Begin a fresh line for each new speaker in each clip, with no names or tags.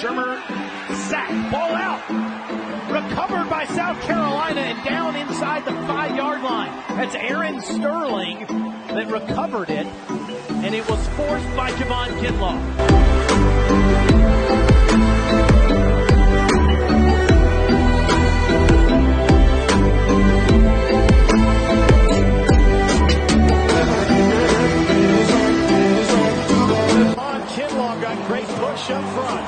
Shermer, sack, ball out. Recovered by South Carolina and down inside the 5-yard line. That's Aaron Sterling that recovered it, and it was forced by Javon Kinlaw. Kinlaw got great push up front.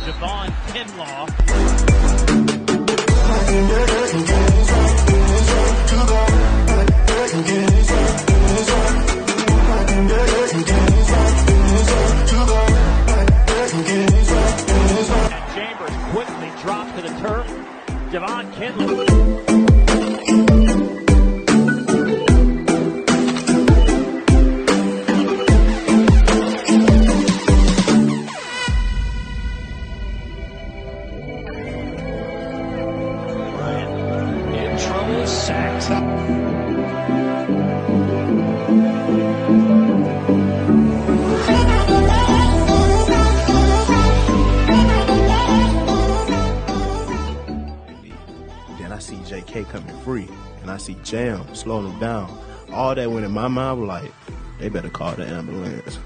Javon Kinlaw. And Chambers quickly dropped to the turf. Javon Kinlaw.
Coming free, and I see Jam slowing them down. All that went in my mind was like, they better call the ambulance.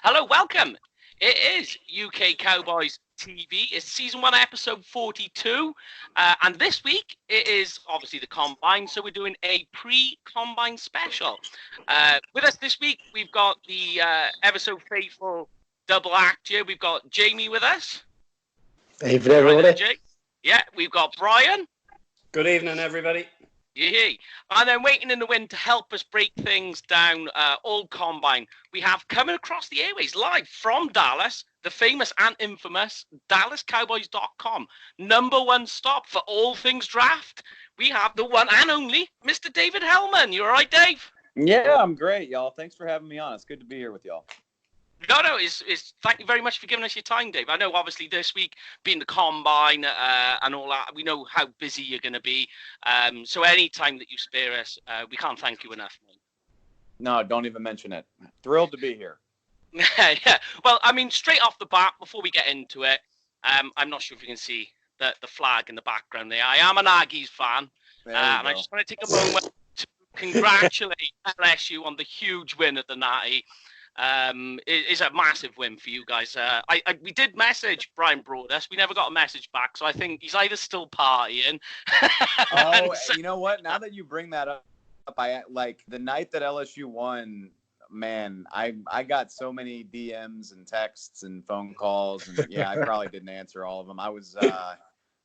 Hello, welcome. It is UK Cowboys TV. It's season 1, episode 42. And this week, it is obviously the Combine, so we're doing a pre-Combine special. With us this week, we've got the ever so faithful double act here. We've got Jamie with us.
Evening, everybody.
Yeah, we've got Brian.
Good evening, everybody.
Yeah. And then waiting in the wind to help us break things down, all Combine, we have coming across the airways live from Dallas, the famous and infamous DallasCowboys.com. Number one stop for all things draft. We have the one and only Mr. David Helman. You all right, Dave?
Yeah, I'm great, y'all. Thanks for having me on. It's good to be here with y'all.
No, it's thank you very much for giving us your time, Dave. I know, obviously, this week being the Combine and all that, we know how busy you're going to be. So any time that you spare us, we can't thank you enough, mate.
No, don't even mention it. Thrilled to be here.
Yeah. Well, I mean, straight off the bat, before we get into it, I'm not sure if you can see the flag in the background there. I am an Aggies fan, and I just want to take a moment to congratulate LSU on the huge win at the Natty. It's a massive win for you guys. We did message Brian Broadus. We never got a message back, so I think he's either still partying.
You know what? Now that you bring that up, I like the night that LSU won. Man, I got so many DMs and texts and phone calls, and yeah, I probably didn't answer all of them. I was, I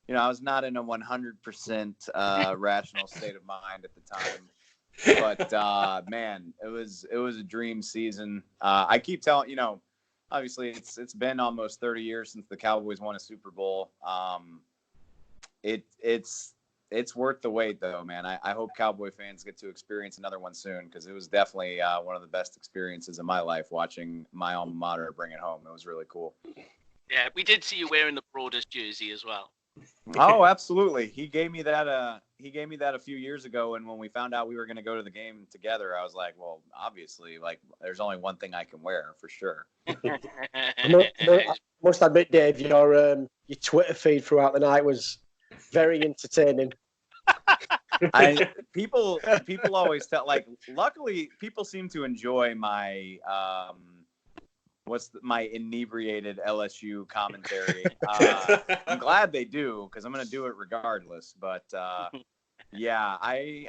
was not in a 100% rational state of mind at the time. But man, it was a dream season. I keep telling, obviously it's been almost 30 years since the Cowboys won a Super Bowl. It's worth the wait, though, man. I hope Cowboy fans get to experience another one soon, because it was definitely one of the best experiences of my life, watching my alma mater bring it home. It was really cool.
Yeah, we did see you wearing the Broadus jersey as well.
Oh, absolutely. He gave me that a few years ago, and when we found out we were going to go to the game together, I was like, well, obviously, like, there's only one thing I can wear for sure.
I must admit, Dave, your Twitter feed throughout the night was very entertaining.
People always tell, like, luckily people seem to enjoy my my inebriated LSU commentary. I'm glad they do, because I'm going to do it regardless. But yeah, the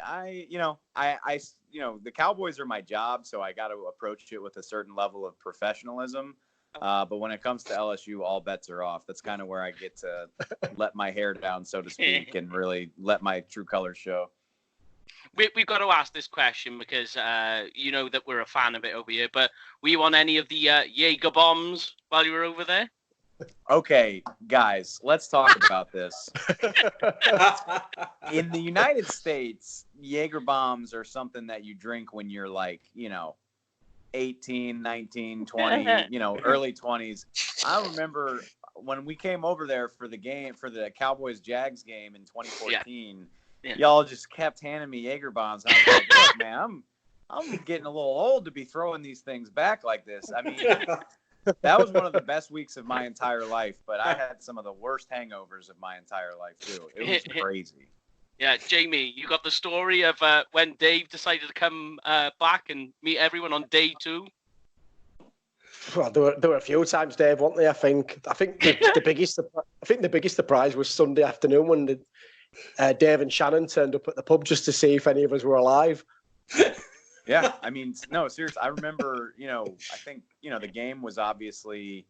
Cowboys are my job, so I got to approach it with a certain level of professionalism. But when it comes to LSU, all bets are off. That's kind of where I get to let my hair down, so to speak, and really let my true colors show.
We've got to ask this question because you know that we're a fan of it over here. But were you on any of the Jaeger bombs while you were over there?
Okay, guys, let's talk about this. In the United States, Jaeger bombs are something that you drink when you're like, 18, 19, 20, early 20s. I remember when we came over there for the Cowboys-Jags game in 2014, y'all just kept handing me Jaeger bombs. I was like, look, man, I'm getting a little old to be throwing these things back like this. I mean, that was one of the best weeks of my entire life, but I had some of the worst hangovers of my entire life, too. It was crazy.
Yeah, Jamie, you got the story of when Dave decided to come back and meet everyone on day 2?
Well, there were a few times, Dave, weren't there? I think the biggest surprise was Sunday afternoon when Dave and Shannon turned up at the pub just to see if any of us were alive.
Yeah, I mean, no, seriously. I remember, I think, the game was obviously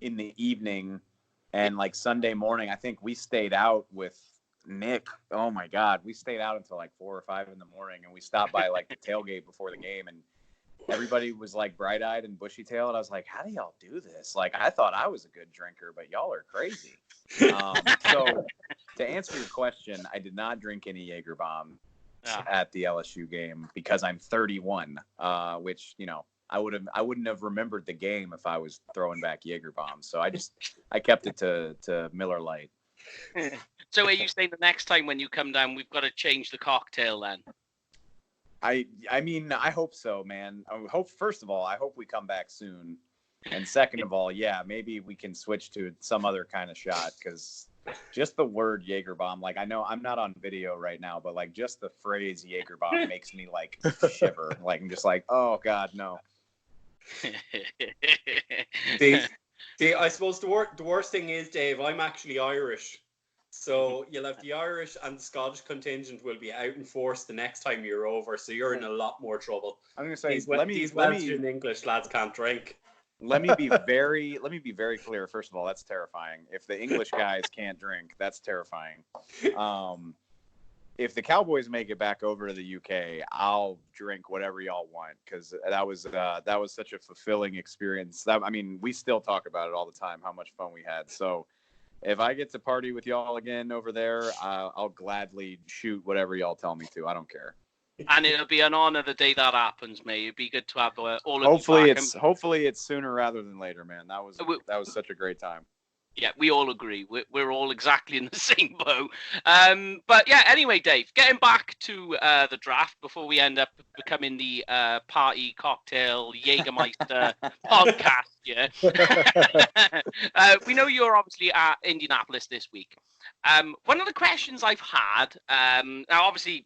in the evening, and like Sunday morning, I think we stayed out with Nick. Oh my God, we stayed out until like 4 or 5 in the morning, and we stopped by like the tailgate before the game, and everybody was like bright-eyed and bushy-tailed. I was like, how do y'all do this? Like, I thought I was a good drinker, but y'all are crazy. So to answer your question, I did not drink any Jaeger bomb at the LSU game because I'm 31, which, I wouldn't have remembered the game if I was throwing back Jaeger bombs. So I kept it to Miller Lite.
So are you saying the next time when you come down, we've got to change the cocktail then?
I mean, I hope so, man. First of all, I hope we come back soon. And second of all, yeah, maybe we can switch to some other kind of shot, because just the word Jaeger bomb, like, I know I'm not on video right now, but like just the phrase Jaeger bomb makes me like shiver. Like, I'm just like, oh God, no.
I suppose the worst thing is, Dave, I'm actually Irish. So you'll have the Irish and the Scottish contingent will be out in force the next time you're over, so you're in a lot more trouble.
I'm going to say,
these Western English lads can't drink.
Let me be very clear. First of all, that's terrifying. If the English guys can't drink, that's terrifying. If the Cowboys make it back over to the UK, I'll drink whatever y'all want, because that was such a fulfilling experience. We still talk about it all the time, how much fun we had. So if I get to party with y'all again over there, I'll gladly shoot whatever y'all tell me to. I don't care.
And it'll be an honor the day that happens, mate. It'd be good to have all of
hopefully
you back.
Hopefully it's sooner rather than later, man. That was such a great time.
Yeah, we all agree. We're all exactly in the same boat. But yeah, anyway, Dave, getting back to the draft before we end up becoming the party cocktail Jägermeister podcast. Yeah, we know you're obviously at Indianapolis this week. One of the questions I've had, now obviously,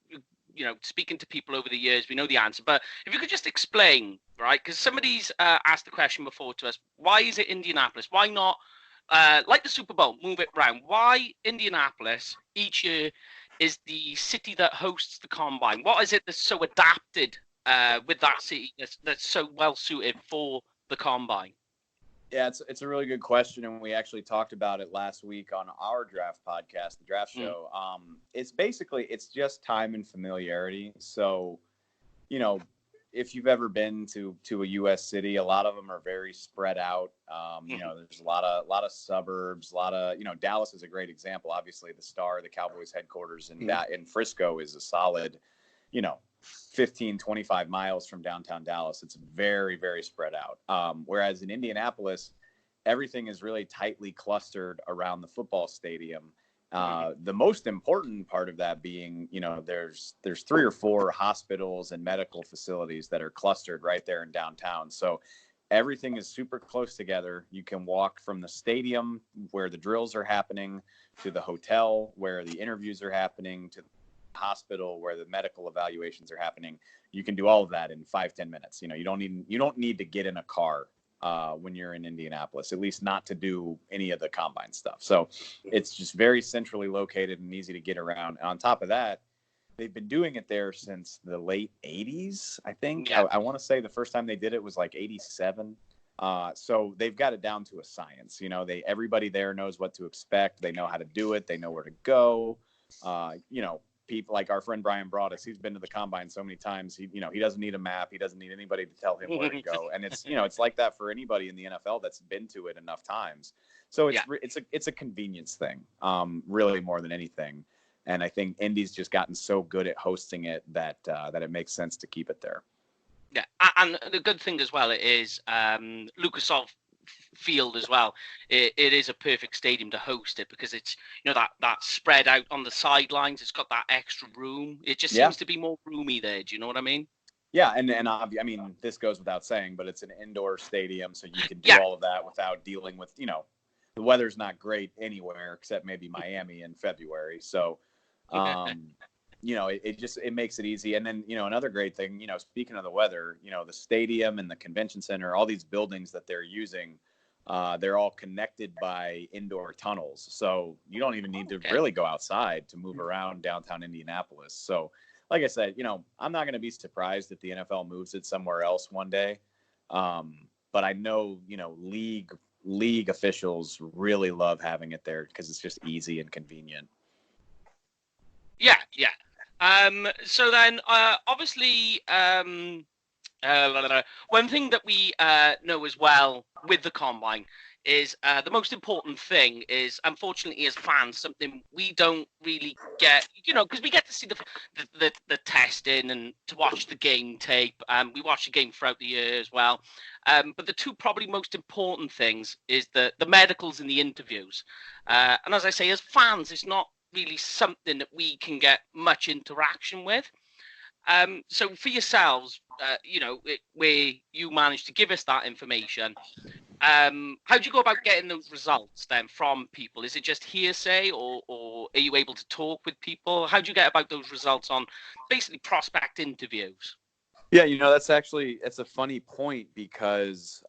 speaking to people over the years, we know the answer, but if you could just explain, right? Because somebody's asked the question before to us, why is it Indianapolis? Why not, like the Super Bowl, move it around? Why Indianapolis each year is the city that hosts the Combine? What is it that's so adapted with that city that's so well suited for the Combine?
Yeah, it's a really good question, and we actually talked about it last week on our draft podcast, the draft show. It's just time and familiarity. So, if you've ever been to a U.S. city, a lot of them are very spread out. There's a lot of suburbs, Dallas is a great example. Obviously, the Star, the Cowboys headquarters in Frisco is a solid, 15, 25 miles from downtown Dallas. It's very, very spread out. Whereas in Indianapolis, everything is really tightly clustered around the football stadium. The most important part of that being, there's 3 or 4 hospitals and medical facilities that are clustered right there in downtown. So everything is super close together. You can walk from the stadium where the drills are happening to the hotel where the interviews are happening to the hospital where the medical evaluations are happening. You can do all of that in 5-10 minutes. You don't need to get in a car when you're in Indianapolis, at least not to do any of the combine stuff. So it's just very centrally located and easy to get around. And on top of that, they've been doing it there since the late 80s, I think. Yeah. I want to say the first time they did it was like 87. So they've got it down to a science. Everybody there knows what to expect. They know how to do it. They know where to go. People like our friend Brian Broadus, he's been to the Combine so many times. He doesn't need a map. He doesn't need anybody to tell him where to go. And it's like that for anybody in the NFL that's been to it enough times. So it's a convenience thing, really more than anything. And I think Indy's just gotten so good at hosting it that it makes sense to keep it there.
Yeah, and the good thing as well is Lucas Oil Field as well. It is a perfect stadium to host it because it's that spread out on the sidelines. It's got that extra room. It just seems to be more roomy there. Do you know what I mean?
Yeah, and I mean, this goes without saying, but it's an indoor stadium, so you can do all of that without dealing with the weather's not great anywhere except maybe Miami in February. So. It makes it easy. And then, another great thing, speaking of the weather, the stadium and the convention center, all these buildings that they're using, they're all connected by indoor tunnels. So you don't even need to really go outside to move around downtown Indianapolis. So like I said, I'm not going to be surprised if the NFL moves it somewhere else one day. But I know, league officials really love having it there because it's just easy and convenient.
Yeah. So then, obviously, one thing that we know as well with the Combine is the most important thing is, unfortunately, as fans, something we don't really get, because we get to see the testing and to watch the game tape. We watch the game throughout the year as well. But the two probably most important things is the medicals and the interviews. And as I say, as fans, it's not really something that we can get much interaction with. So for yourselves, where you managed to give us that information, how do you go about getting those results then from people? Is it just hearsay or are you able to talk with people? How do you get about those results on basically prospect interviews?
Yeah, it's a funny point because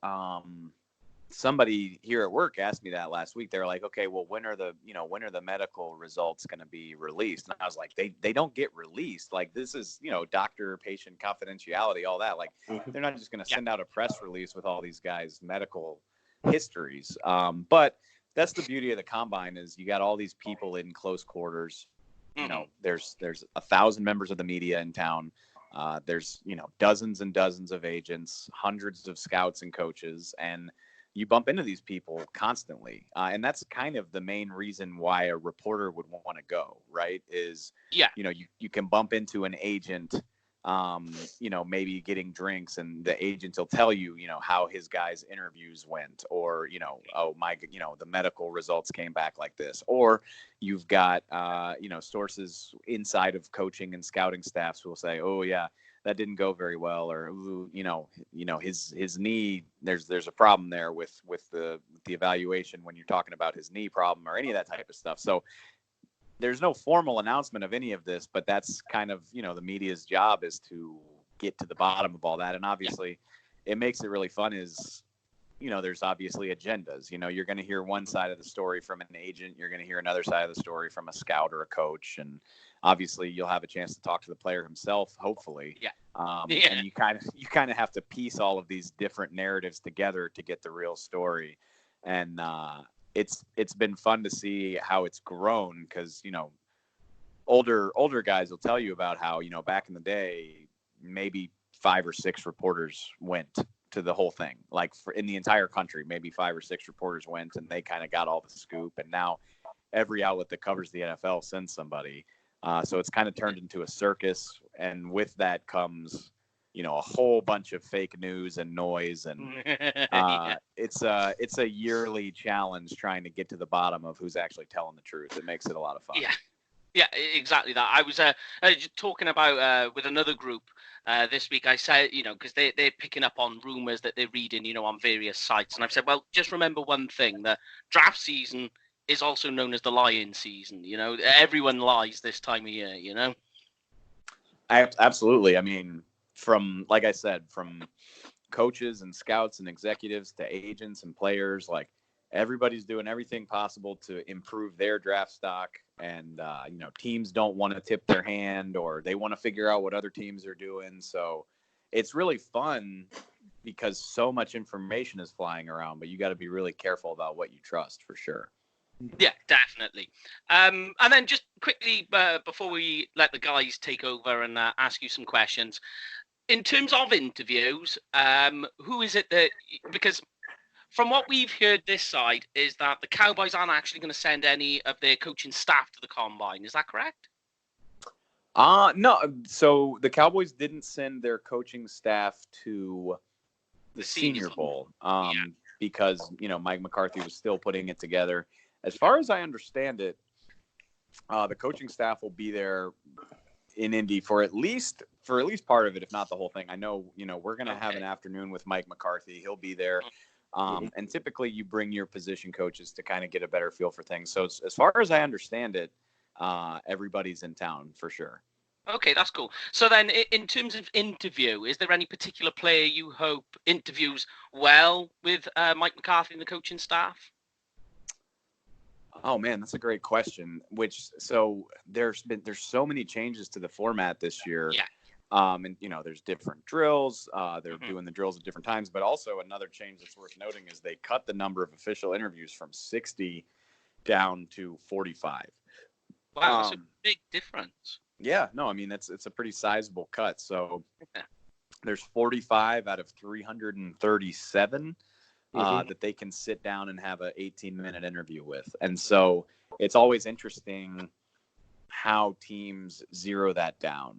somebody here at work asked me that last week. They were like, okay, well, when are the medical results going to be released? And I was like, they don't get released. Like, this is, doctor patient confidentiality, all that. Like, they're not just going to send out a press release with all these guys' medical histories. But that's the beauty of the Combine is you got all these people in close quarters. There's 1,000 members of the media in town. There's, dozens and dozens of agents, hundreds of scouts and coaches, and you bump into these people constantly. And that's kind of the main reason why a reporter would want to go, right? Is, you can bump into an agent, maybe getting drinks and the agent will tell you, how his guys' interviews went or, the medical results came back like this. Or you've got, sources inside of coaching and scouting staffs who will say, oh, yeah, that didn't go very well, or his knee. There's a problem there with the evaluation when you're talking about his knee problem or any of that type of stuff. So there's no formal announcement of any of this, but that's kind of the media's job is to get to the bottom of all that. And obviously, it makes it really fun. Is there's obviously agendas. You're going to hear one side of the story from an agent. You're going to hear another side of the story from a scout or a coach, and obviously you'll have a chance to talk to the player himself, hopefully. And you kind of have to piece all of these different narratives together to get the real story. And it's been fun to see how it's grown because, older guys will tell you about how, back in the day, maybe 5 or 6 reporters went to the whole thing. Like in the entire country, maybe 5 or 6 reporters went and they kind of got all the scoop. And now every outlet that covers the NFL sends somebody. So it's kind of turned into a circus, and with that comes, a whole bunch of fake news and noise, and it's a yearly challenge trying to get to the bottom of who's actually telling the truth. It makes it a lot of fun.
Yeah, exactly that. I was talking about with another group this week. I said, because they're picking up on rumors that they're reading, on various sites, and I've said, well, just remember one thing: the draft season is also known as the lying season. Everyone lies this time of year.
Absolutely. I mean, like I said, from coaches and scouts and executives to agents and players, like everybody's doing everything possible to improve their draft stock. And, teams don't want to tip their hand or they want to figure out what other teams are doing. So it's really fun because so much information is flying around, but you got to be really careful about what you trust for sure.
Yeah, definitely. And then just quickly, before we let the guys take over and ask you some questions, in terms of interviews, who is it that, because from what we've heard this side is that the Cowboys aren't actually going to send any of their coaching staff to the Combine. Is that correct?
No. So the Cowboys didn't send their coaching staff to the Senior Bowl because, Mike McCarthy was still putting it together. As far as I understand it, the coaching staff will be there in Indy for at least part of it, if not the whole thing. I know, we're going to have an afternoon with Mike McCarthy. He'll be there. And typically you bring your position coaches to kind of get a better feel for things. So as far as I understand it, everybody's in town for sure.
Okay, that's cool. So then in terms of interview, is there any particular player you hope interviews well with Mike McCarthy and the coaching staff?
Oh man, that's a great question. So there's so many changes to the format this year.
Yeah.
And there's different drills. They're doing the drills at different times, but also another change that's worth noting is they cut the number of official interviews from 60 down to 45.
Wow, that's a big difference.
Yeah, no, I mean it's a pretty sizable cut. So there's 45 out of 337 that they can sit down and have a 18-minute interview with. And so it's always interesting how teams zero that down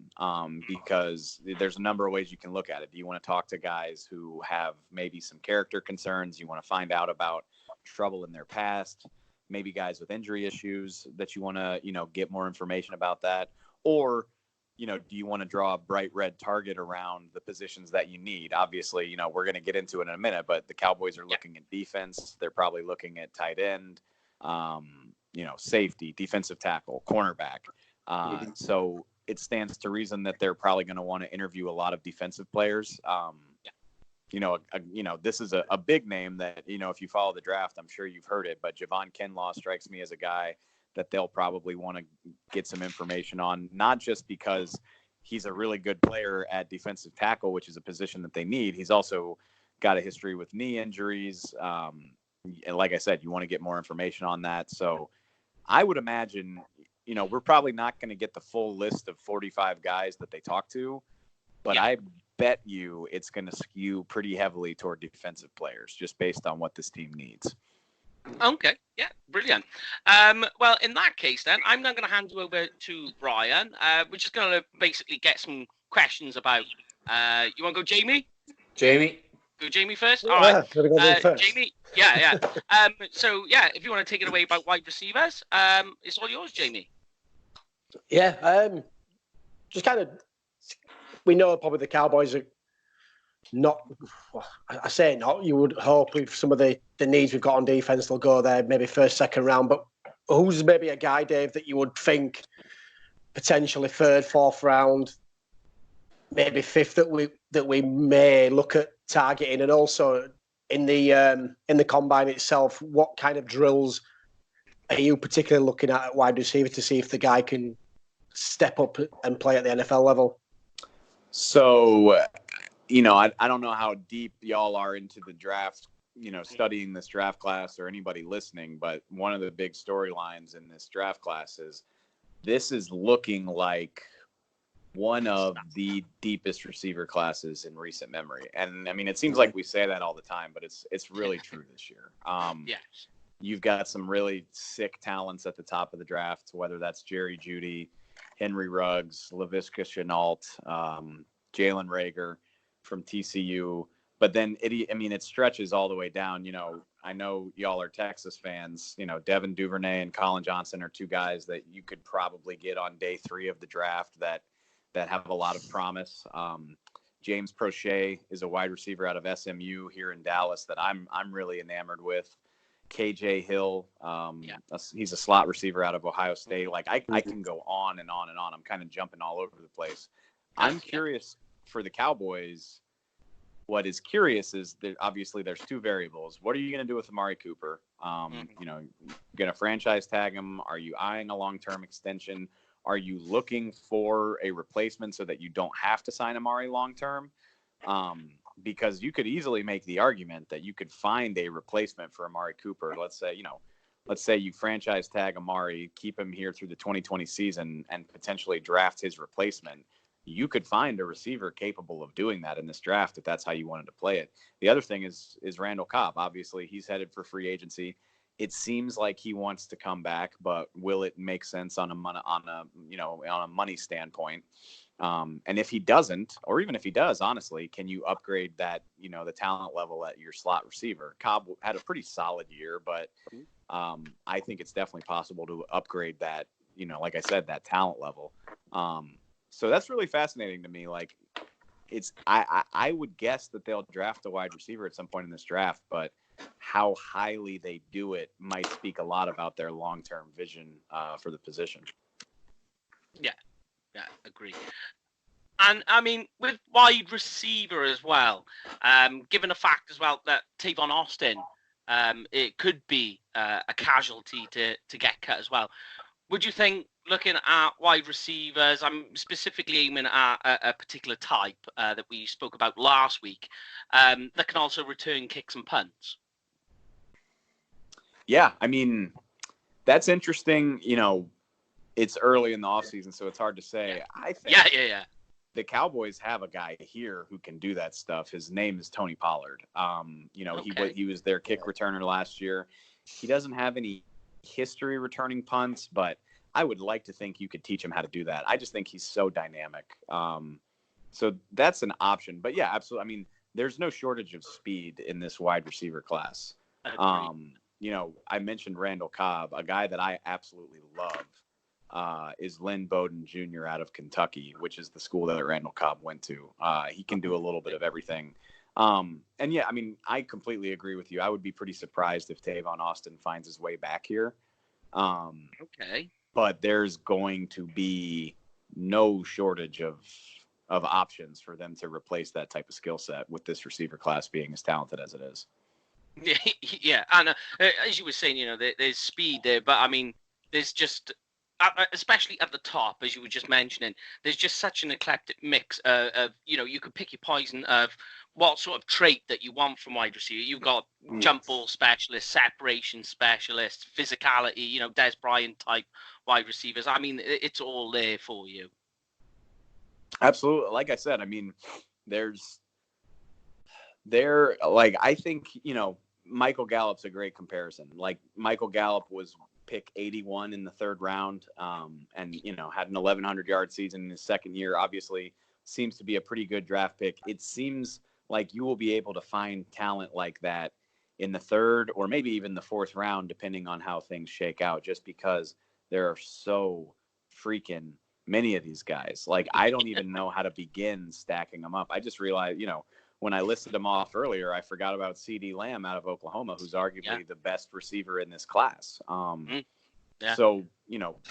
because there's a number of ways you can look at it. Do you want to talk to guys who have maybe some character concerns? You want to find out about trouble in their past, maybe guys with injury issues that you want to, get more information about that? Or, do you want to draw a bright red target around the positions that you need? Obviously, we're going to get into it in a minute, but the Cowboys are looking at defense. They're probably looking at tight end, safety, defensive tackle, cornerback. So it stands to reason that they're probably going to want to interview a lot of defensive players. This is a big name that, if you follow the draft, I'm sure you've heard it, but Javon Kinlaw strikes me as a guy that they'll probably want to get some information on, not just because he's a really good player at defensive tackle, which is a position that they need. He's also got a history with knee injuries. And like I said, you want to get more information on that. So I would imagine, we're probably not going to get the full list of 45 guys that they talk to, but I bet you it's going to skew pretty heavily toward defensive players just based on what this team needs.
Okay, yeah, brilliant. Well, in that case, then, I'm now going to hand you over to Brian. We're just going to basically get some questions about. You want to go, Jamie? Go Jamie first? All right.
First.
Jamie, yeah. So, if you want to take it away about wide receivers, it's all yours, Jamie.
Yeah, just kind of, we know probably the Cowboys are not, I say not, you would hope with some of the needs we've got on defense, they'll go there maybe first, second round. But who's maybe a guy, Dave, that you would think potentially third, fourth round, maybe fifth that we may look at targeting? And also in the combine itself, what kind of drills are you particularly looking at wide receiver to see if the guy can step up and play at the NFL level?
So, I don't know how deep y'all are into the draft, studying this draft class or anybody listening, but one of the big storylines in this draft class is this is looking like one of the deepest receiver classes in recent memory. And I mean, it seems like we say that all the time, but it's really true this year. You've got some really sick talents at the top of the draft, whether that's Jerry Jeudy, Henry Ruggs, Laviska Shenault, Jalen Reagor from TCU. But then it stretches all the way down. I know y'all are Texas fans. Devin Duvernay and Colin Johnson are two guys that you could probably get on day 3 of the draft that have a lot of promise. James Prochet is a wide receiver out of SMU here in Dallas that I'm really enamored with. KJ Hill, he's a slot receiver out of Ohio State. Like I can go on and on and on. I'm kind of jumping all over the place. I'm curious for the Cowboys. What is curious is that obviously there's 2 variables. What are you going to do with Amari Cooper? Going to franchise tag him? Are you eyeing a long-term extension? Are you looking for a replacement so that you don't have to sign Amari long-term? Because you could easily make the argument that you could find a replacement for Amari Cooper. Let's say you franchise tag Amari, keep him here through the 2020 season, and potentially draft his replacement. you could find a receiver capable of doing that in this draft if that's how you wanted to play it. The other thing is Randall Cobb. Obviously, he's headed for free agency. It seems like he wants to come back, but will it make sense on a money standpoint? And if he doesn't, or even if he does, honestly, can you upgrade that, the talent level at your slot receiver? Cobb had a pretty solid year, but I think it's definitely possible to upgrade that, like I said, that talent level. So that's really fascinating to me. Like, I would guess that they'll draft a wide receiver at some point in this draft, but how highly they do it might speak a lot about their long-term vision for the position.
Yeah, agree. And I mean, with wide receiver as well, given the fact as well that Tavon Austin, it could be a casualty to get cut as well. Would you think, looking at wide receivers, I'm specifically aiming at a particular type that we spoke about last week, that can also return kicks and punts?
Yeah, I mean, that's interesting. It's early in the offseason, so it's hard to say. I think the Cowboys have a guy here who can do that stuff. His name is Tony Pollard. He was their kick returner last year. He doesn't have any history returning punts, but I would like to think you could teach him how to do that. I just think he's so dynamic. So that's an option. But yeah, absolutely. I mean, there's no shortage of speed in this wide receiver class. I mentioned Randall Cobb. A guy that I absolutely love is Lynn Bowden Jr. out of Kentucky, which is the school that Randall Cobb went to. He can do a little bit of everything. And yeah, I mean, I completely agree with you. I would be pretty surprised if Tavon Austin finds his way back here. But there's going to be no shortage of options for them to replace that type of skill set with this receiver class being as talented as it is.
Yeah, and as you were saying, there's speed there, but I mean, there's just, especially at the top, as you were just mentioning, there's just such an eclectic mix of, you could pick your poison of what sort of trait that you want from wide receiver. You've got jump ball specialists, separation specialists, physicality, Des Bryant type wide receivers. I mean, it's all there for you.
Absolutely. Like I said, I mean, I think, Michael Gallup's a great comparison. Like, Michael Gallup was pick 81 in the third round, and had an 1,100-yard season in his second year. Obviously, seems to be a pretty good draft pick. It seems like you will be able to find talent like that in the third or maybe even the fourth round, depending on how things shake out, just because there are so freaking many of these guys. Like, I don't even know how to begin stacking them up. I just realized, when I listed them off earlier, I forgot about CeeDee Lamb out of Oklahoma, who's arguably the best receiver in this class. So,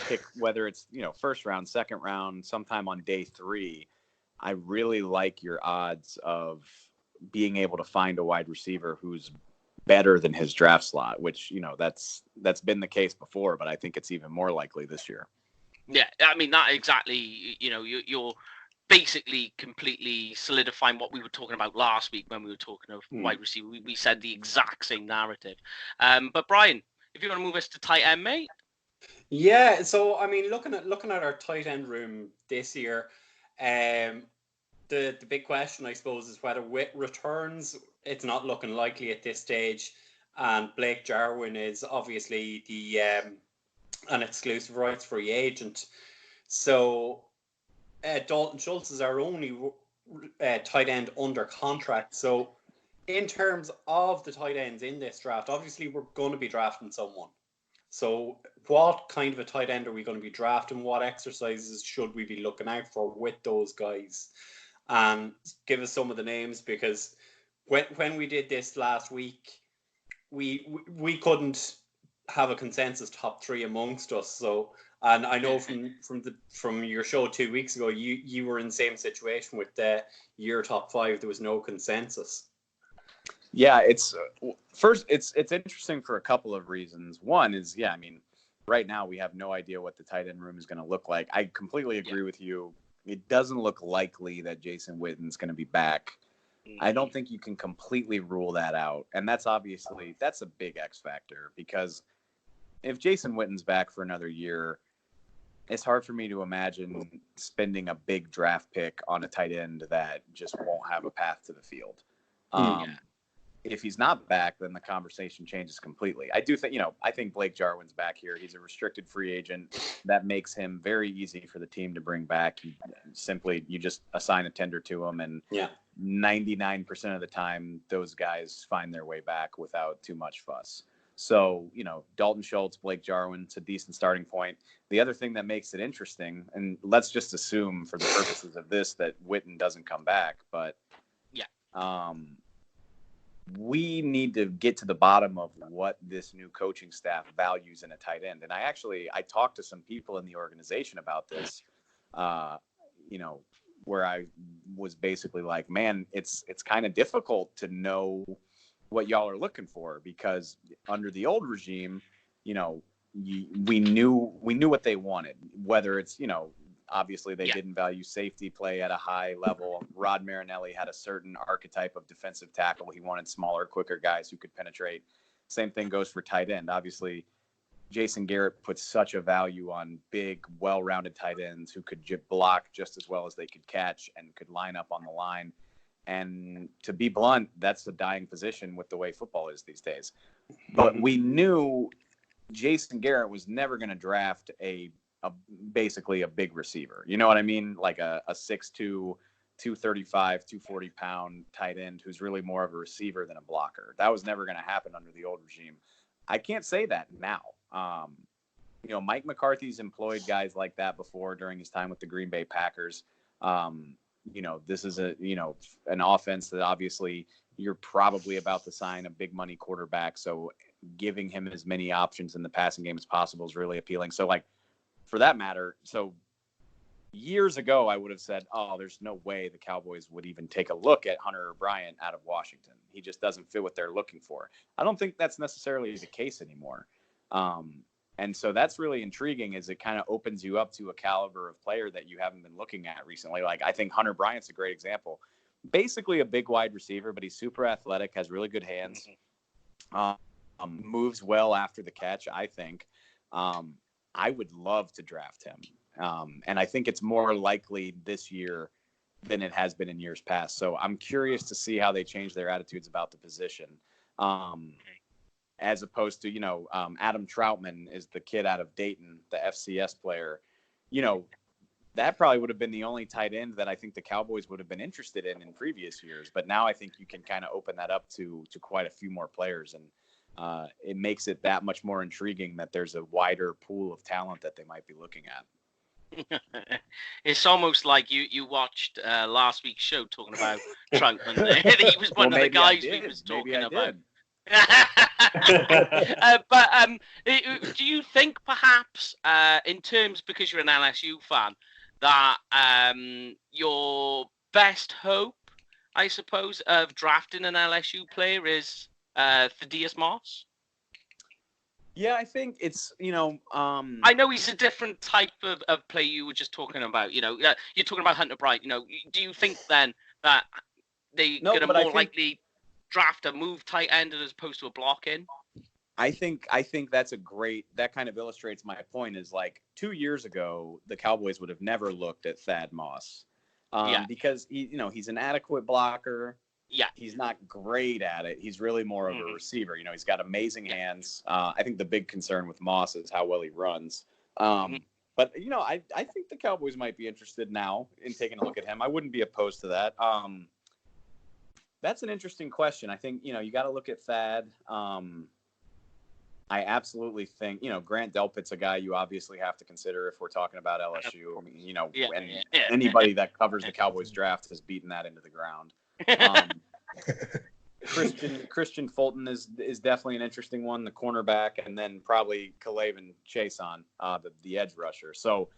pick whether it's, first round, second round, sometime on day 3. I really like your odds of being able to find a wide receiver who's better than his draft slot, which, that's been the case before, but I think it's even more likely this year.
Yeah, I mean, that exactly, you're basically completely solidifying what we were talking about last week when we were talking of wide receiver. We said the exact same narrative. But Brian, if you want to move us to tight end, mate.
Yeah, so I mean, looking at our tight end room this year, the big question, I suppose, is whether with returns, it's not looking likely at this stage, and Blake Jarwin is obviously the an exclusive rights free agent. So Dalton Schultz is our only tight end under contract. So in terms of the tight ends in this draft, obviously we're going to be drafting someone. So what kind of a tight end are we going to be drafting? What exercises should we be looking out for with those guys? And give us some of the names, because when we did this last week, we couldn't have a consensus top 3 amongst us. So, and I know from your show 2 weeks ago, you were in the same situation with your top 5. There was no consensus.
Yeah, it's interesting for a couple of reasons. One is, I mean, right now we have no idea what the tight end room is going to look like. I completely agree with you. It doesn't look likely that Jason Witten's going to be back. I don't think you can completely rule that out. And that's a big X factor, because if Jason Witten's back for another year, it's hard for me to imagine spending a big draft pick on a tight end that just won't have a path to the field. If he's not back, then the conversation changes completely. I do think, I think Blake Jarwin's back here. He's a restricted free agent. That makes him very easy for the team to bring back. You just assign a tender to him, and 99% of the time, those guys find their way back without too much fuss. So, Dalton Schultz, Blake Jarwin, it's a decent starting point. The other thing that makes it interesting, and let's just assume for the purposes of this that Witten doesn't come back, but we need to get to the bottom of what this new coaching staff values in a tight end. And I talked to some people in the organization about this, where I was basically like, man, it's kind of difficult to know what y'all are looking for, because under the old regime, we knew what they wanted, whether it's, obviously they didn't value safety play at a high level. Rod Marinelli had a certain archetype of defensive tackle. He wanted smaller, quicker guys who could penetrate. Same thing goes for tight end. Obviously, Jason Garrett puts such a value on big, well-rounded tight ends who could block just as well as they could catch and could line up on the line. And to be blunt, that's a dying position with the way football is these days. But we knew Jason Garrett was never going to draft basically a big receiver. You know what I mean? Like a 6'2", 235, 240-pound tight end who's really more of a receiver than a blocker. That was never going to happen under the old regime. I can't say that now. Mike McCarthy's employed guys like that before during his time with the Green Bay Packers. This is an offense that obviously you're probably about to sign a big money quarterback. So giving him as many options in the passing game as possible is really appealing. So for that matter, so years ago, I would have said, there's no way the Cowboys would even take a look at Hunter Bryant out of Washington. He just doesn't fit what they're looking for. I don't think that's necessarily the case anymore. And so that's really intriguing, as it kind of opens you up to a caliber of player that you haven't been looking at recently. I think Hunter Bryant's a great example. Basically a big wide receiver, but he's super athletic, has really good hands, moves well after the catch, I think. I would love to draft him. And I think it's more likely this year than it has been in years past. So I'm curious to see how they change their attitudes about the position. As opposed to, Adam Troutman is the kid out of Dayton, the FCS player. That probably would have been the only tight end that I think the Cowboys would have been interested in previous years. But now I think you can kind of open that up to quite a few more players. And it makes it that much more intriguing that there's a wider pool of talent that they might be looking at.
It's almost like you watched last week's show talking about Troutman. He was one of the guys we was talking about. But do you think perhaps in terms, because you're an LSU fan, that your best hope, I suppose, of drafting an LSU player is Thaddeus Moss?
Yeah, I think it's,
I know he's a different type of player you were just talking about. You're talking about Hunter Bryant. Do you think then that they're going to more likely draft a move tight end as opposed to a block in?
I think that's that kind of illustrates my point, is 2 years ago, the Cowboys would have never looked at Thad Moss because he's an adequate blocker. Yeah, he's not great at it. He's really more of a receiver. He's got amazing hands. I think the big concern with Moss is how well he runs. But I think the Cowboys might be interested now in taking a look at him. I wouldn't be opposed to that. That's an interesting question. I think you got to look at Thad. I absolutely think Grant Delpit's a guy you obviously have to consider if we're talking about LSU. I mean, anybody that covers the Cowboys draft has beaten that into the ground. Christian Fulton is definitely an interesting one, the cornerback, and then probably Kalaven Chason, the edge rusher. So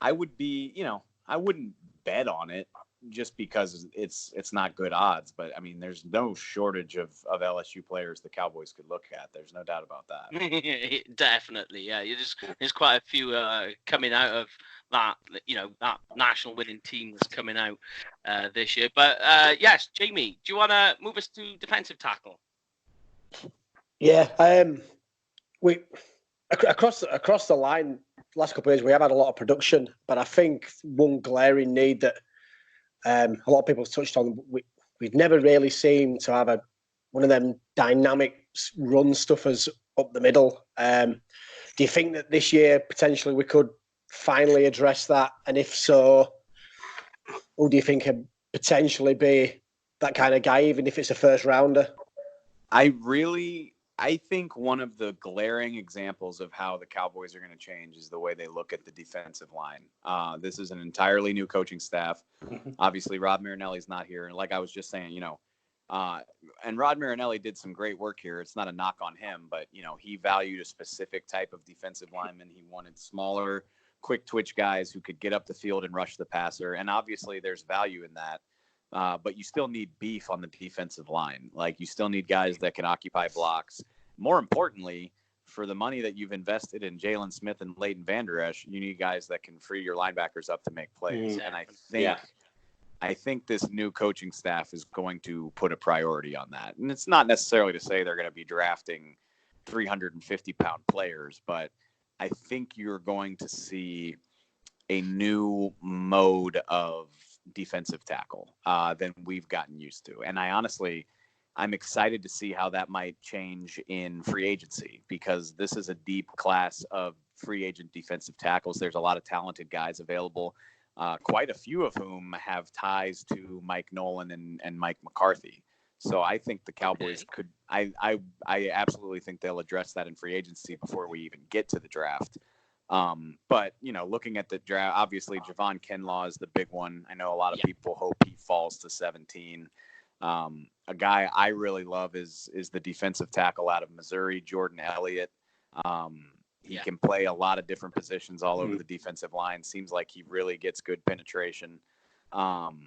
I would be, I wouldn't bet on it just because it's not good odds, but I mean, there's no shortage of LSU players the Cowboys could look at. There's no doubt about that.
Definitely, yeah. There's quite a few coming out of that, that national winning team that's coming out this year. But yes, Jamie, do you want to move us to defensive tackle?
Yeah, we across the line last couple of years we have had a lot of production, but I think one glaring need that a lot of people have touched on, we've never really seemed to have one of them dynamic run stuffers up the middle. Do you think that this year potentially we could finally address that? And if so, who do you think could potentially be that kind of guy, even if it's a first rounder?
I think one of the glaring examples of how the Cowboys are going to change is the way they look at the defensive line. This is an entirely new coaching staff. Obviously, Rod Marinelli's not here. And like I was just saying, and Rod Marinelli did some great work here. It's not a knock on him, but, he valued a specific type of defensive lineman. He wanted smaller, quick twitch guys who could get up the field and rush the passer. And obviously there's value in that. But you still need beef on the defensive line. Like, you still need guys that can occupy blocks. More importantly, for the money that you've invested in Jalen Smith and Leighton Vander Esch, you need guys that can free your linebackers up to make plays. And I think this new coaching staff is going to put a priority on that. And it's not necessarily to say they're going to be drafting 350-pound players, but I think you're going to see a new mode of defensive tackle than we've gotten used to. And I'm excited to see how that might change in free agency, because this is a deep class of free agent defensive tackles. There's a lot of talented guys available, quite a few of whom have ties to Mike Nolan and Mike McCarthy. So I think the Cowboys could, I absolutely think they'll address that in free agency before we even get to the draft. But, looking at the draft, obviously Javon Kinlaw is the big one. I know a lot of people hope he falls to 17. A guy I really love is the defensive tackle out of Missouri, Jordan Elliott. He can play a lot of different positions all over the defensive line. Seems like he really gets good penetration. Neville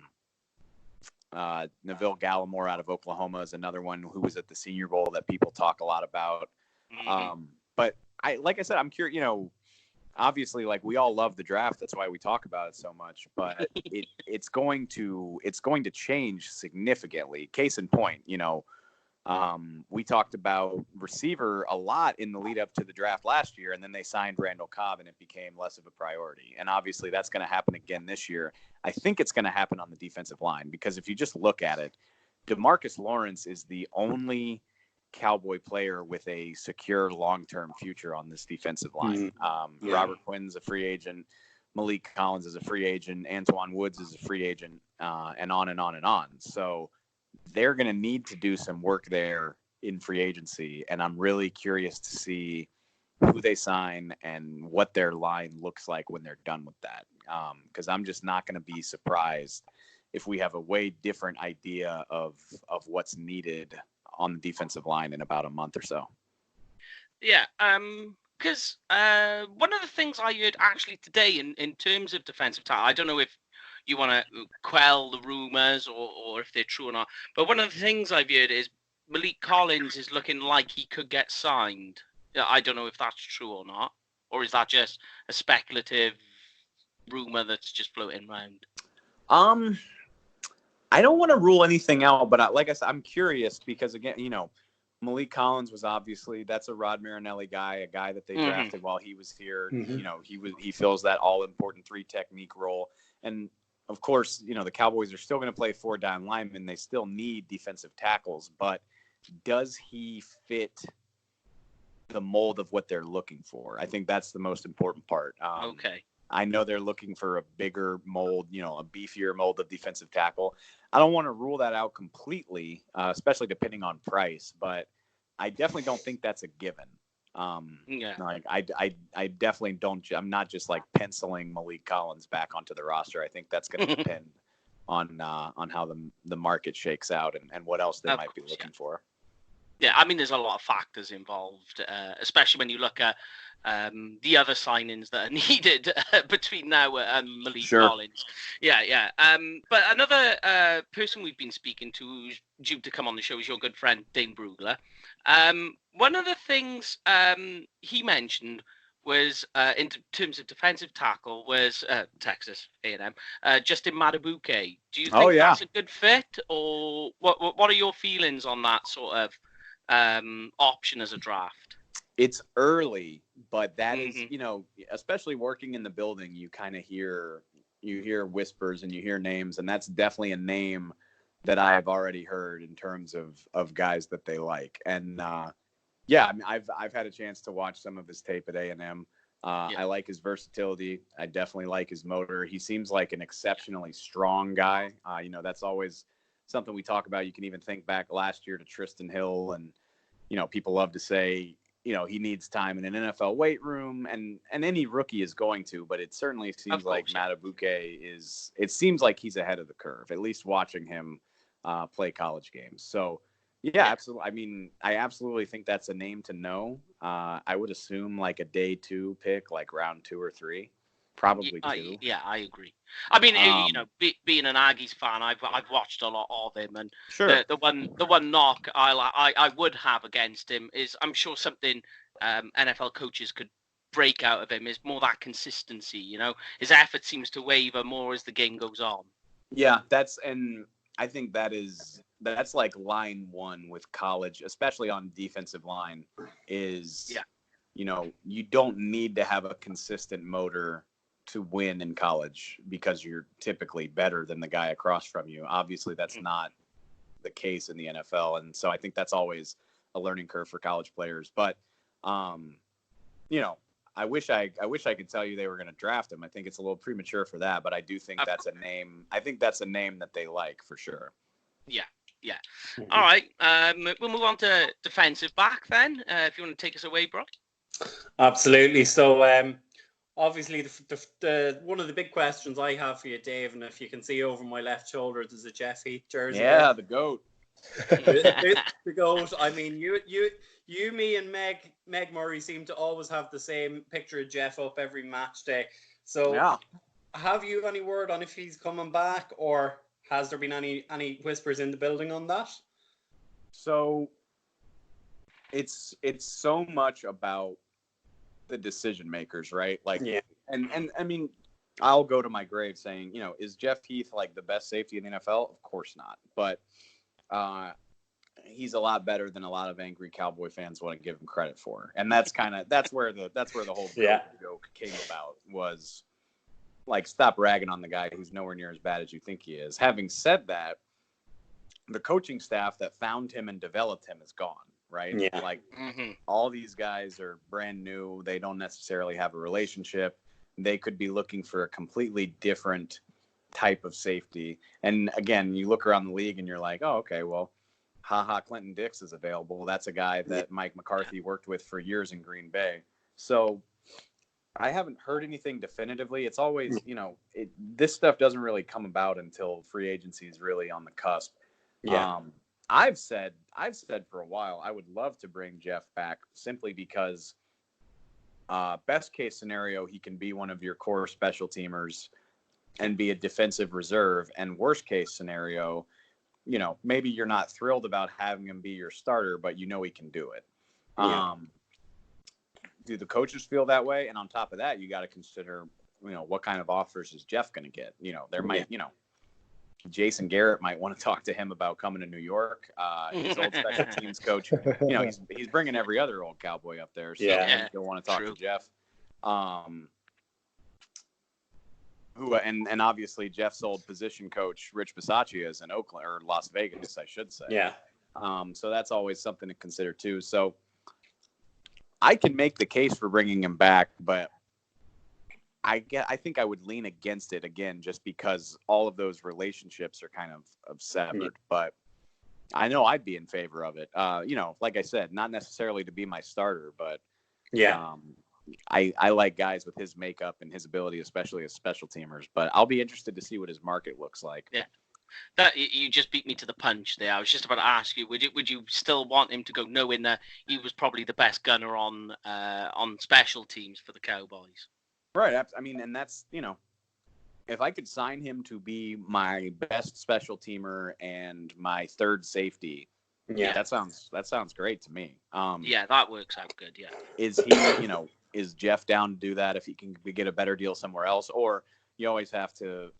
Gallimore out of Oklahoma is another one who was at the Senior Bowl that people talk a lot about. But like I said, I'm curious, obviously, like, we all love the draft. That's why we talk about it so much, but it's going to change significantly. Case in point, we talked about receiver a lot in the lead up to the draft last year, and then they signed Randall Cobb and it became less of a priority. And obviously that's going to happen again this year. I think it's going to happen on the defensive line, because if you just look at it, DeMarcus Lawrence is the only Cowboy player with a secure long-term future on this defensive line. Robert Quinn's a free agent. Malik Collins is a free agent. Antoine Woods is a free agent, and on and on and on. So they're going to need to do some work there in free agency. And I'm really curious to see who they sign and what their line looks like when they're done with that. Because I'm just not going to be surprised if we have a way different idea of what's needed on the defensive line in about a month or so.
Yeah, because one of the things I heard actually today in terms of defensive tackle, I don't know if you want to quell the rumors or if they're true or not, but one of the things I've heard is Malik Collins is looking like he could get signed. I don't know if that's true or not, or is that just a speculative rumor that's just floating around?
I don't want to rule anything out, but like I said, I'm curious because, again, Malik Collins was obviously, that's a Rod Marinelli guy, a guy that they drafted while he was here. He fills that all-important 3 technique role. And, of course, the Cowboys are still going to play 4 down linemen. They still need defensive tackles, but does he fit the mold of what they're looking for? I think that's the most important part.
Okay.
I know they're looking for a bigger mold, a beefier mold of defensive tackle. I don't want to rule that out completely, especially depending on price, but I definitely don't think that's a given. Like I definitely don't. I'm not just like penciling Malik Collins back onto the roster. I think that's going to depend on how the market shakes out and what else they might be looking for.
Yeah, I mean, there's a lot of factors involved, especially when you look at the other signings that are needed between now and Malik Collins. Yeah. But another person we've been speaking to who's due to come on the show is your good friend, Dane Brugler. One of the things he mentioned was, in terms of defensive tackle, was Texas A&M, Justin Madubuike. Do you think that's a good fit, or what are your feelings on that sort of option as a draft?
It's early, But that is, especially working in the building, you kind of hear whispers and you hear names, and that's definitely a name that I have already heard in terms of guys that they like. And I mean, I've had a chance to watch some of his tape at A&M. I like his versatility. I definitely like his motor. He seems like an exceptionally strong guy. That's always something we talk about. You can even think back last year to Tristan Hill, and people love to say, he needs time in an NFL weight room, and any rookie is going to, but it certainly seems like Matabuke it seems like he's ahead of the curve, at least watching him play college games. So absolutely. I mean, I absolutely think that's a name to know. I would assume like a day 2 pick, like round 2 or 3, probably 2.
I agree. I mean, being an Aggies fan, I've watched a lot of him, and
sure.
the one knock I would have against him is, I'm sure something NFL coaches could break out of him is more that consistency. His effort seems to waver more as the game goes on.
Yeah, and I think that's like line 1 with college, especially on defensive line, is you don't need to have a consistent motor to win in college because you're typically better than the guy across from you. Obviously, that's not the case in the NFL, and so I think that's always a learning curve for college players. But I wish I could tell you they were going to draft him. I think it's a little premature for that, but I do think that's a name. I think that's a name that they like for sure.
Yeah. All right. We'll move on to defensive back then. If you want to take us away, bro.
Absolutely. So, obviously, the one of the big questions I have for you, Dave, and if you can see over my left shoulder, there's a Jeff Heath jersey.
Yeah, the GOAT.
The GOAT. I mean, you, me, and Meg Murray seem to always have the same picture of Jeff up every match day. So, have you any word on if he's coming back, or has there been any whispers in the building on that?
So, it's so much about the decision makers, right? Like, and I mean, I'll go to my grave saying, is Jeff Heath like the best safety in the NFL? Of course not. But he's a lot better than a lot of angry Cowboy fans want to give him credit for. And that's where the whole joke came about, was like, stop ragging on the guy who's nowhere near as bad as you think he is. Having said that, the coaching staff that found him and developed him is gone. Right? Yeah. Like, all these guys are brand new. They don't necessarily have a relationship. They could be looking for a completely different type of safety. And again, you look around the league and you're like, oh, okay, well, Clinton Dix is available. That's a guy that Mike McCarthy worked with for years in Green Bay. So I haven't heard anything definitively. It's always, this stuff doesn't really come about until free agency is really on the cusp. Yeah. I've said for a while, I would love to bring Jeff back, simply because best case scenario, he can be one of your core special teamers and be a defensive reserve. And worst case scenario, maybe you're not thrilled about having him be your starter, but he can do it. Yeah. Do the coaches feel that way? And on top of that, you got to consider, what kind of offers is Jeff going to get? There might, Jason Garrett might want to talk to him about coming to New York. His old special teams coach, he's bringing every other old Cowboy up there, so he'll want to talk to Jeff. And obviously Jeff's old position coach, Rich Bisaccia, is in Oakland, or Las Vegas, I should say. Yeah. So that's always something to consider too. So I can make the case for bringing him back, but I think I would lean against it, again, just because all of those relationships are kind of severed. But I know I'd be in favor of it. Like I said, not necessarily to be my starter, but I like guys with his makeup and his ability, especially as special teamers. But I'll be interested to see what his market looks like. Yeah,
that you just beat me to the punch there. I was just about to ask you, would you still want him to go, knowing that he was probably the best gunner on special teams for the Cowboys?
Right. I mean, and that's, if I could sign him to be my best special teamer and my third safety, that sounds great to me.
That works out good. Yeah.
Is he, is Jeff down to do that if he can get a better deal somewhere else? Or you always have to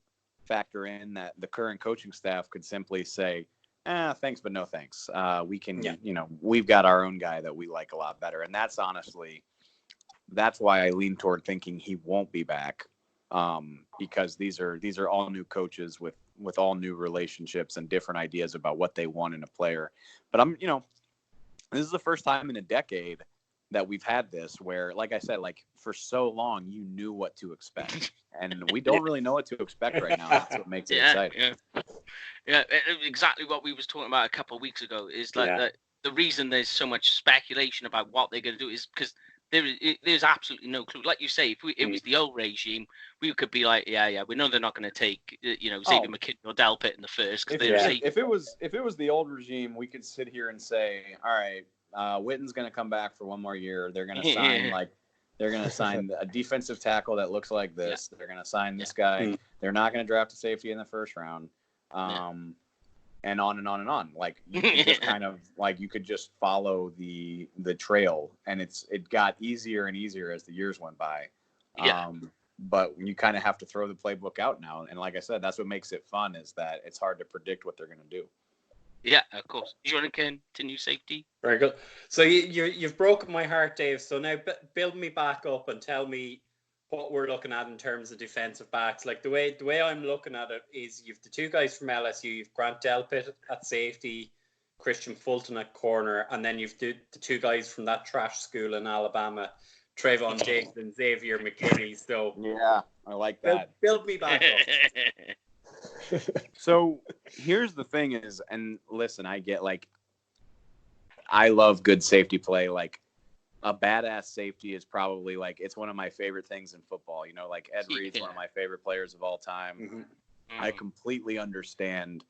factor in that the current coaching staff could simply say, thanks, but no thanks. We can, we've got our own guy that we like a lot better. And that's honestly that's why I lean toward thinking he won't be back, because these are all new coaches with all new relationships and different ideas about what they want in a player. But this is the first time in a decade that we've had this where, like I said, like for so long, you knew what to expect. And we don't really know what to expect right now. That's what makes it exciting.
Yeah, exactly what we was talking about a couple of weeks ago is like the reason there's so much speculation about what they're going to do is because there's absolutely no clue. Like you say, if it was the old regime, we could be like, we know they're not going to take, Xavier McKinney or Delpit in the first.
If it was the old regime, we could sit here and say, all right, Witten's going to come back for one more year. They're going to sign they're going to sign a defensive tackle that looks like this. They're going to sign this guy. They're not going to draft a safety in the first round. And on and on and on. Like you could just kind of you could just follow the trail, and it got easier and easier as the years went by. But you kind of have to throw the playbook out now. And like I said, that's what makes it fun, is that it's hard to predict what they're going to do.
Yeah, of course. Do you want to continue safety?
Very good. So you've broken my heart, Dave. So now build me back up and tell me what we're looking at in terms of defensive backs. Like the way I'm looking at it is you've the two guys from LSU, you've Grant Delpit at safety, Christian Fulton at corner, and then you've the two guys from that trash school in Alabama, Trayvon Diggs and Xavier McKinney. So
yeah, I like that.
Build me back up.
So here's the thing is, and listen, I get I love good safety play. Like a badass safety is probably it's one of my favorite things in football. Ed Reed's one of my favorite players of all time. Mm-hmm. I completely understand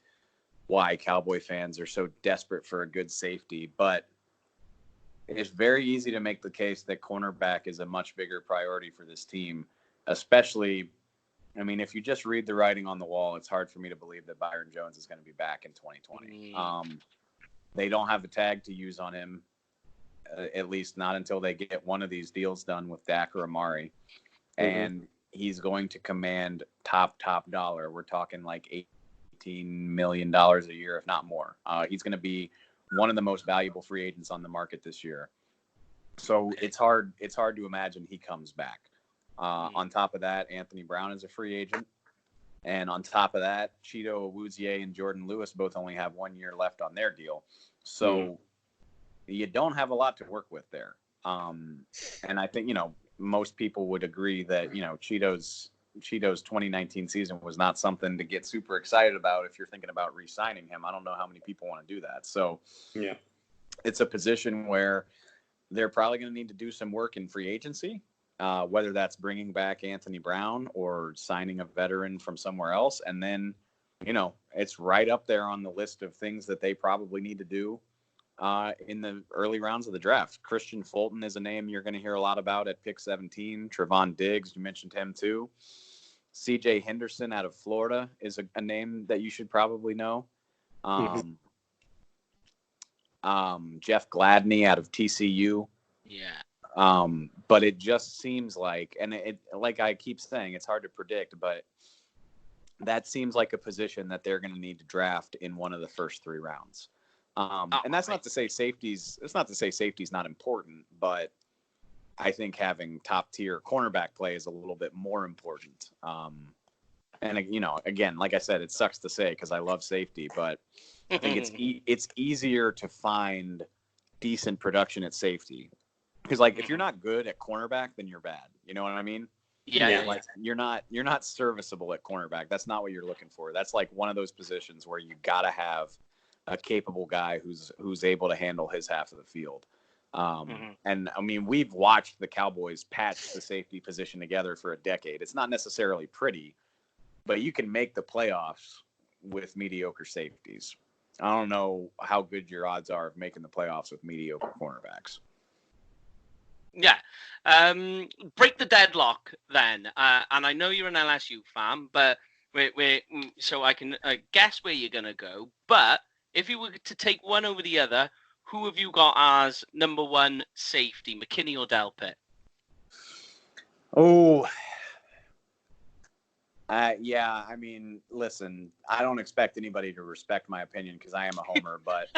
why Cowboy fans are so desperate for a good safety, but it's very easy to make the case that cornerback is a much bigger priority for this team, especially, if you just read the writing on the wall, it's hard for me to believe that Byron Jones is going to be back in 2020. They don't have a tag to use on him. At least not until they get one of these deals done with Dak or Amari. And he's going to command top dollar. We're talking $18 million a year, if not more. He's going to be one of the most valuable free agents on the market this year. So it's hard to imagine he comes back. On top of that, Anthony Brown is a free agent. And on top of that, Cheeto Awuzie and Jordan Lewis both only have 1 year left on their deal. So you don't have a lot to work with there. And I think, most people would agree that, Cheeto's 2019 season was not something to get super excited about if you're thinking about re-signing him. I don't know how many people want to do that. So it's a position where they're probably going to need to do some work in free agency, whether that's bringing back Anthony Brown or signing a veteran from somewhere else. And then, it's right up there on the list of things that they probably need to do in the early rounds of the draft. Christian Fulton is a name you're going to hear a lot about at pick 17. Trevon Diggs, you mentioned him too. CJ Henderson out of Florida is a name that you should probably know. Jeff Gladney out of TCU.
Yeah.
But it just seems like, and it like I keep saying, it's hard to predict, but that seems like a position that they're going to need to draft in one of the first 3 rounds. And that's not to say safety's not important, but I think having top tier cornerback play is a little bit more important. And again, like I said, it sucks to say because I love safety, but I think it's easier to find decent production at safety because if you're not good at cornerback, then you're bad. You know what I mean?
Yeah.
You're not serviceable at cornerback. That's not what you're looking for. That's one of those positions where you gotta have a capable guy who's able to handle his half of the field. And we've watched the Cowboys patch the safety position together for a decade. It's not necessarily pretty, but you can make the playoffs with mediocre safeties. I don't know how good your odds are of making the playoffs with mediocre cornerbacks.
Yeah. Break the deadlock then. And I know you're an LSU fan, but so I can guess where you're going to go. But if you were to take one over the other, who have you got as number 1 safety, McKinney or Delpit?
Oh, Yeah, I mean, listen, I don't expect anybody to respect my opinion because I am a homer, but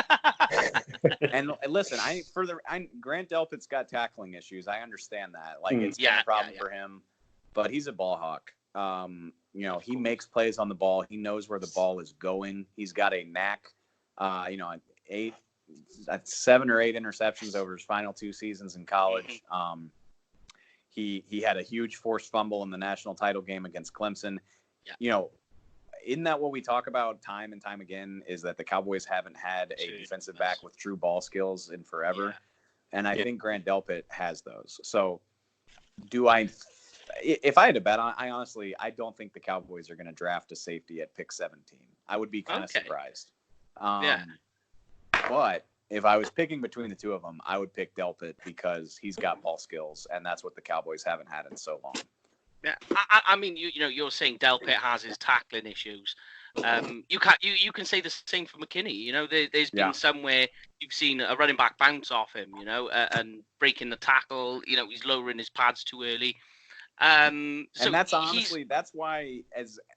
and listen, Grant Delpit's got tackling issues. I understand that. Like, it's been a problem for him, but he's a ball hawk. You know, he makes plays on the ball. He knows where the ball is going. He's got a knack. You know, 7 or 8 interceptions over his final 2 seasons in college. He had a huge forced fumble in the national title game against Clemson. Yeah. You know, isn't that what we talk about time and time again, is that the Cowboys haven't had a defensive back with true ball skills in forever. Yeah. And I think Grant Delpit has those. So if I had to bet, I honestly don't think the Cowboys are going to draft a safety at pick 17. I would be kind of surprised. But if I was picking between the two of them, I would pick Delpit because he's got ball skills, and that's what the Cowboys haven't had in so long.
Yeah, I mean, you're saying Delpit has his tackling issues. You can say the same for McKinney. You know, there's been somewhere you've seen a running back bounce off him, you know, and breaking the tackle. You know, he's lowering his pads too early. So
and that's honestly, that's why,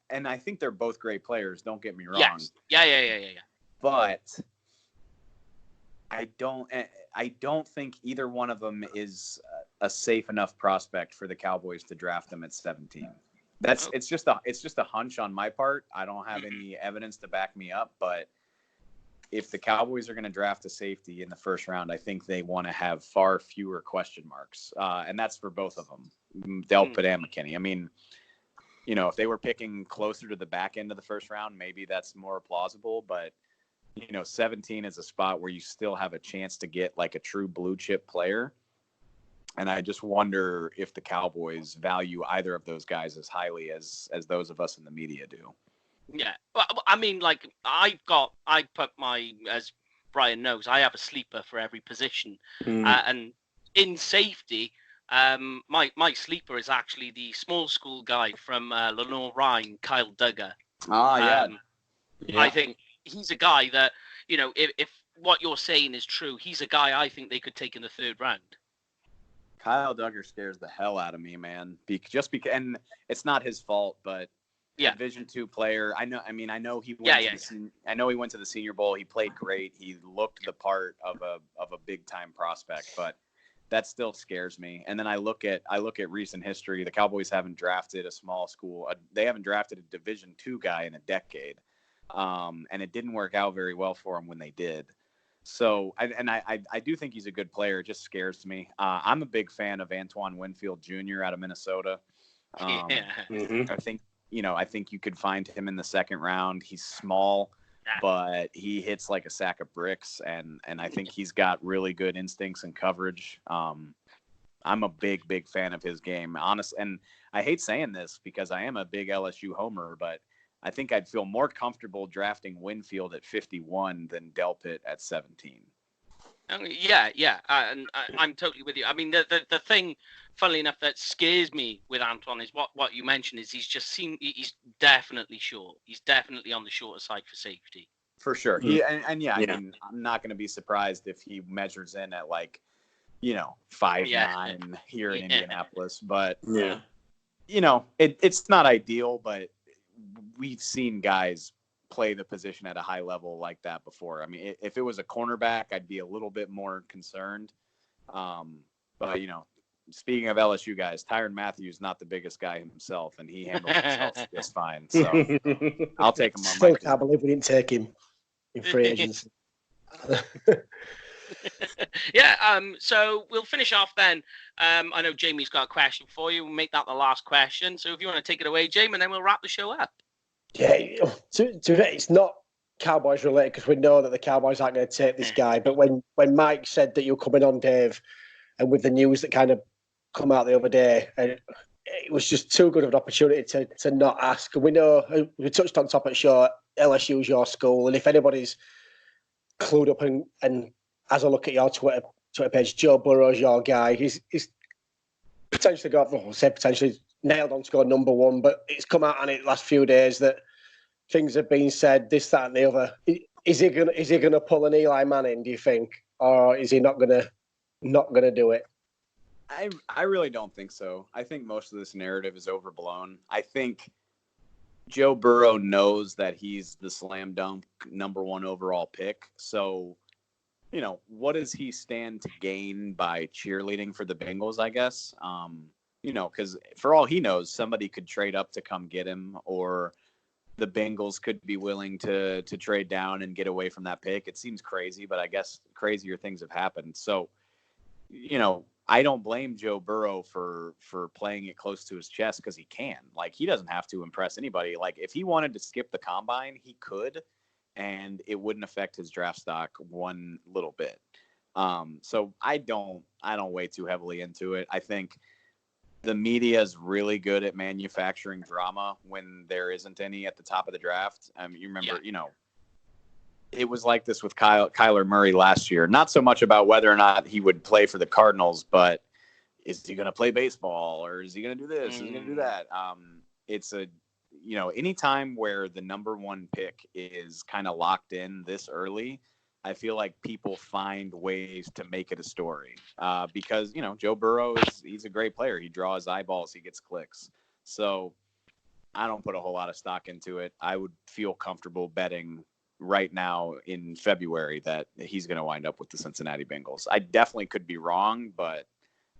and I think they're both great players. Don't get me wrong.
Yes. Yeah.
But I don't think either one of them is a safe enough prospect for the Cowboys to draft them at 17. It's just a hunch on my part. I don't have any evidence to back me up, but if the Cowboys are going to draft a safety in the first round, I think they want to have far fewer question marks. And that's for both of them, Delpit and McKinney. I mean, you know, if they were picking closer to the back end of the first round, maybe that's more plausible, but you know, 17 is a spot where you still have a chance to get like a true blue chip player. And I just wonder if the Cowboys value either of those guys as highly as those of us in the media do.
Yeah. Well, I mean, like I put as Brian knows, I have a sleeper for every position. And in safety, my sleeper is actually the small school guy from Lenore Rhine, Kyle Duggar. I think he's a guy that, you know, if what you're saying is true, he's a guy I think they could take in the 3rd round.
Kyle Duggar scares the hell out of me, man. Just because, and it's not his fault, but Division II player. I know he went. I know he went to the Senior Bowl. He played great. He looked the part of a big time prospect, but that still scares me. And then I look at recent history. The Cowboys haven't drafted a small school. They haven't drafted a Division II guy in a decade. And it didn't work out very well for him when they did. So, I do think he's a good player. It just scares me. I'm a big fan of Antoine Winfield Jr. out of Minnesota. I think you could find him in the 2nd round. He's small, but he hits like a sack of bricks, and I think he's got really good instincts and coverage. I'm a big fan of his game, honestly. And I hate saying this because I am a big LSU homer, but I think I'd feel more comfortable drafting Winfield at 51 than Delpit at 17.
Yeah. And I'm totally with you. I mean, the thing, funnily enough, that scares me with Antoine is what you mentioned is he's definitely short. He's definitely on the shorter side for safety.
For sure. I mean, I'm not going to be surprised if he measures in at 5'9" here in Indianapolis. But, it's not ideal, but we've seen guys play the position at a high level like that before. I mean, if it was a cornerback, I'd be a little bit more concerned. But, speaking of LSU guys, Tyrann Mathieu is not the biggest guy himself, and he handles himself just fine. So I'll take him on.
Still can't believe we didn't take him in free agency.
So we'll finish off then. I know Jamie's got a question for you. We'll make that the last question. So if you want to take it away, Jamie, and then we'll wrap the show up.
Yeah, it's not Cowboys related because we know that the Cowboys aren't going to take this guy. But when Mike said that you're coming on, Dave, and with the news that kind of come out the other day, and it was just too good of an opportunity to not ask. And we know, we touched on top of the show, LSU's your school, and if anybody's clued up and as I look at your Twitter page, Joe Burrow's your guy. He's potentially potentially nailed on to go number 1, but it's come out on it the last few days that things have been said, this, that, and the other. Is he gonna pull an Eli Manning, do you think, or is he not gonna do it?
I really don't think so. I think most of this narrative is overblown. I think Joe Burrow knows that he's the slam dunk number 1 overall pick. So, what does he stand to gain by cheerleading for the Bengals, I guess? Because for all he knows, somebody could trade up to come get him, or the Bengals could be willing to trade down and get away from that pick. It seems crazy, but I guess crazier things have happened. So, I don't blame Joe Burrow for playing it close to his chest because he can. Like, he doesn't have to impress anybody. Like, if he wanted to skip the combine, he could, and it wouldn't affect his draft stock one little bit. So I don't weigh too heavily into it. I think the media is really good at manufacturing drama when there isn't any at the top of the draft. You remember, it was like this with Kyler Murray last year. Not so much about whether or not he would play for the Cardinals, but is he going to play baseball, or is he going to do this? Is he going to do that? It's any time where the number 1 pick is kind of locked in this early, I feel like people find ways to make it a story because, Joe Burrow he's a great player. He draws eyeballs. He gets clicks. So I don't put a whole lot of stock into it. I would feel comfortable betting right now in February that he's going to wind up with the Cincinnati Bengals. I definitely could be wrong, but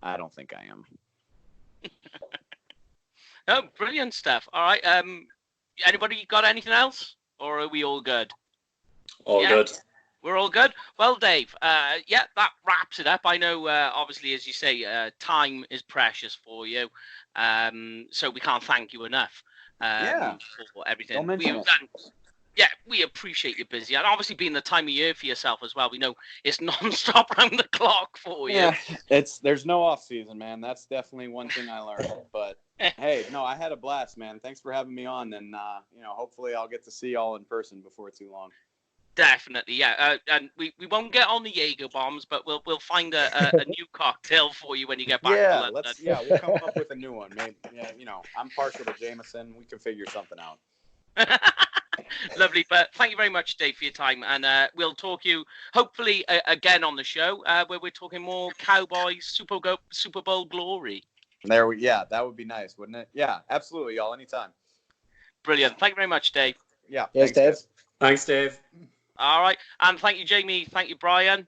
I don't think I am.
Oh, brilliant stuff. All right. Anybody got anything else, or are we all good?
All good.
We're all good. Well, Dave, that wraps it up. I know, obviously, as you say, time is precious for you, so we can't thank you enough for everything.
Don't mention it.
Yeah, we appreciate you busy, and obviously being the time of year for yourself as well. We know it's non-stop round the clock for you.
Yeah, there's no off season, man. That's definitely one thing I learned. But hey, no, I had a blast, man. Thanks for having me on, and hopefully I'll get to see y'all in person before too long.
Definitely, yeah. And we won't get on the Jaeger bombs, but we'll find a new cocktail for you when you get back to London.
We'll come up with a new one. Maybe, I'm partial to Jameson. We can figure something out.
Lovely, but thank you very much, Dave, for your time, and we'll talk you hopefully again on the show where we're talking more Cowboys Super Bowl glory.
That would be nice, wouldn't it? Yeah, absolutely, y'all. Anytime.
Brilliant. Thank you very much, Dave.
Yeah.
Yes, Dave.
Thanks, Dave.
All right, and thank you, Jamie. Thank you, Brian.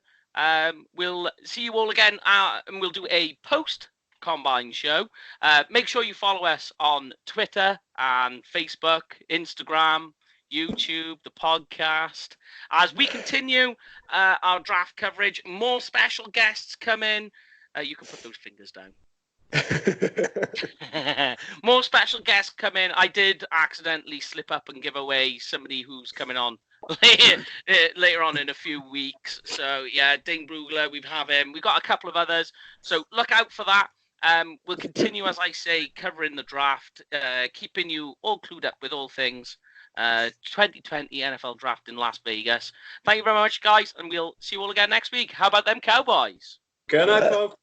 We'll see you all again, and we'll do a post-Combine show. Make sure you follow us on Twitter and Facebook, Instagram, YouTube, the podcast. As we continue our draft coverage, more special guests come in. You can put those fingers down. More special guests come in. I did accidentally slip up and give away somebody who's coming on later on in a few weeks. So yeah, Dane Brugler, we have him. We've got a couple of others. So look out for that. We'll continue, as I say, covering the draft, keeping you all clued up with all things 2020 NFL draft in Las Vegas. Thank you very much, guys, and we'll see you all again next week. How about them Cowboys?
Good night, folks.